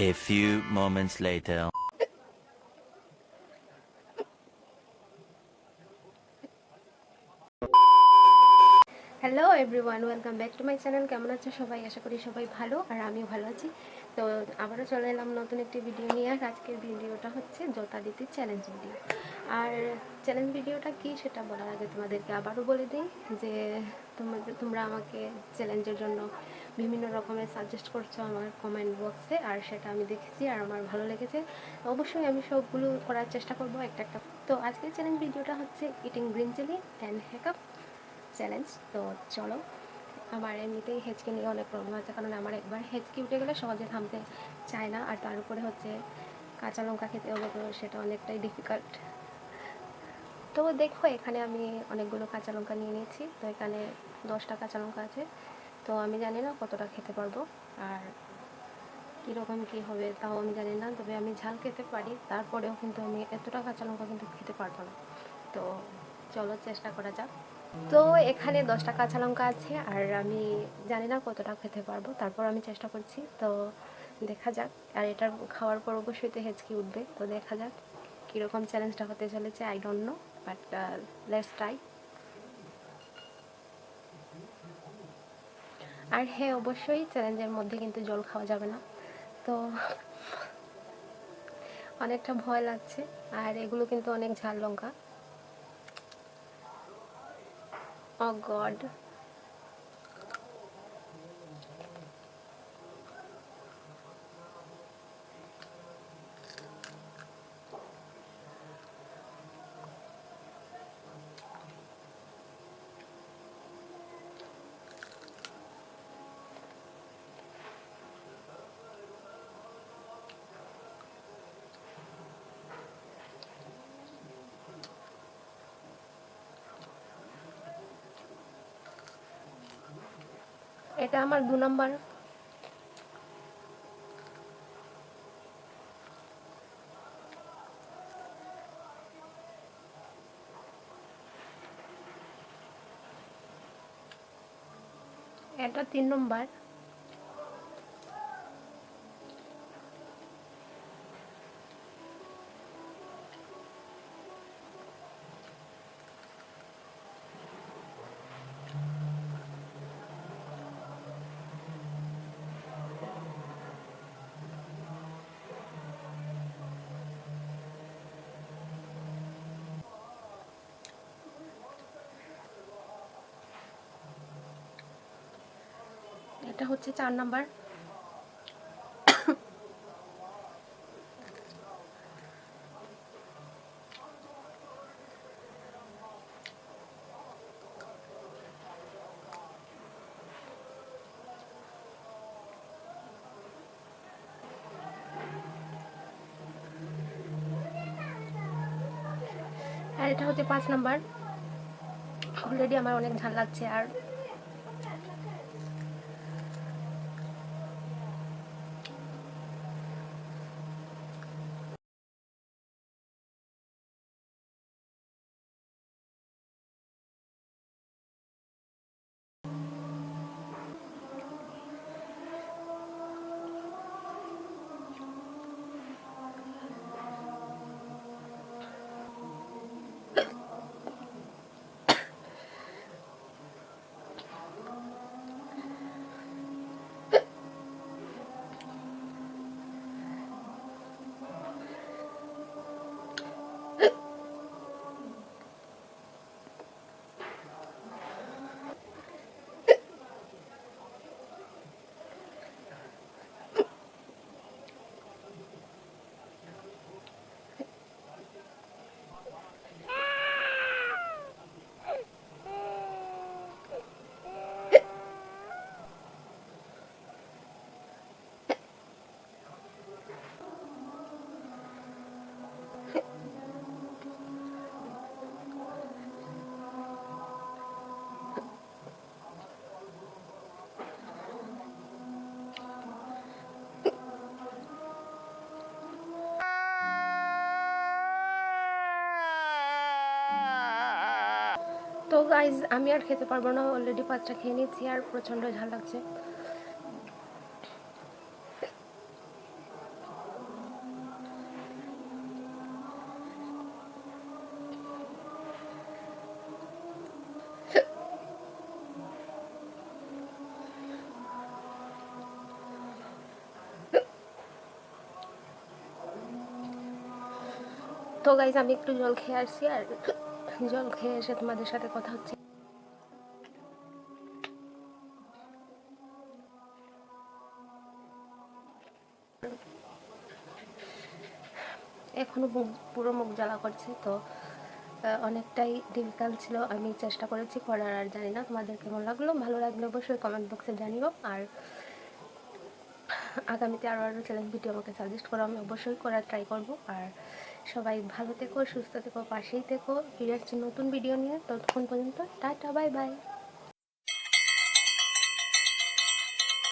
A few moments later. Hello everyone, welcome back to my channel. কেমন আছো সবাই? আশা করি সবাই ভালো, আর আমিও ভালো আছি। তো আবারও চলে এলাম নতুন একটি ভিডিও নিয়ে। আর আজকের ভিডিওটা হচ্ছে জোতা দিতে চ্যালেঞ্জ ভিডিও। আর চ্যালেঞ্জ ভিডিওটা কি সেটা বলার আগে তোমাদেরকে আবারও বলে দিই যে তোমরা আমাকে চ্যালেঞ্জের জন্য বিভিন্ন রকমের সাজেস্ট করছো আমার কমেন্ট বক্সে, আর সেটা আমি দেখেছি আর আমার ভালো লেগেছে। অবশ্যই আমি সবগুলো করার চেষ্টা করবো একটা একটা। তো আজকের চ্যালেঞ্জ ভিডিওটা হচ্ছে eating green chilli and hiccup challenge. তো চলো, আমার এমনিতেই হেঁচকি নিয়ে অনেক প্রবলেম আছে, কারণ আমার একবার হেঁচকি উঠে গেলে সহজে থামতে চায় না, আর তার উপরে হচ্ছে কাঁচা লঙ্কা খেতে হবে, তো সেটা অনেকটাই ডিফিকাল্ট। তো দেখো, এখানে আমি অনেকগুলো কাঁচা লঙ্কা নিয়ে নিয়েছি। তো এখানে 10টা কাঁচা লঙ্কা আছে। তো আমি জানি না কতটা খেতে পারবো আর কীরকম কী হবে তাও আমি জানি না, তবে আমি ঝাল খেতে পারি। তারপরেও কিন্তু আমি এতটা কাঁচা লঙ্কা কিন্তু খেতে পারবো না। তো চলো চেষ্টা করা যাক। তো এখানে 10টা কাঁচা লঙ্কা আছে, আর আমি জানি না কতটা খেতে পারবো, তারপর আমি চেষ্টা করছি। তো দেখা যাক। আর এটা খাওয়ার পর অবশ্যই তো হেঁচকি উঠবে, তো দেখা যাক কীরকম চ্যালেঞ্জটা হতে চলেছে। I don't know, but let's try. আর হ্যাঁ, অবশ্যই চ্যালেঞ্জের মধ্যে কিন্তু জল খাওয়া যাবে না। তো অনেকটা ভয় লাগছে, আর এগুলো কিন্তু অনেক ঝাল লঙ্কা। ও গড! এটা আমার 2 নম্বর। এটা 3 নম্বর। এটা হচ্ছে 4 নম্বর। আর এটা হচ্ছে 5 নম্বর। অলরেডি আমার অনেক ঝাল লাগছে। আর তো গাইজ, আমি আর খেতে পারবো না, অলরেডি 5টা খেয়ে নিয়েছি আর প্রচণ্ড ঝাল লাগছে। তো গাইজ আমি একটু জল খেয়ে আসছি, আর জল খেয়ে এসে তোমাদের সাথে কথা হচ্ছে। এখনও পুরো মুখ জ্বালা করছে, তো অনেকটাই ডিফিকাল্ট ছিল। আমি চেষ্টা করেছি করার, আর জানি না তোমাদের কেমন লাগলো। ভালো লাগলে অবশ্যই কমেন্ট বক্সে জানিও, আর আগামীতে আরও চ্যালেঞ্জ ভিডিও আমাকে সাজেস্ট করো, আমি অবশ্যই করার ট্রাই করব। আর সবাই ভালো থেকো, সুস্থ থেকো, পাশেই থেকো। ফিরে আসছি নতুন ভিডিও নিয়ে, ততক্ষণ পর্যন্ত টাটা, বাই বাই।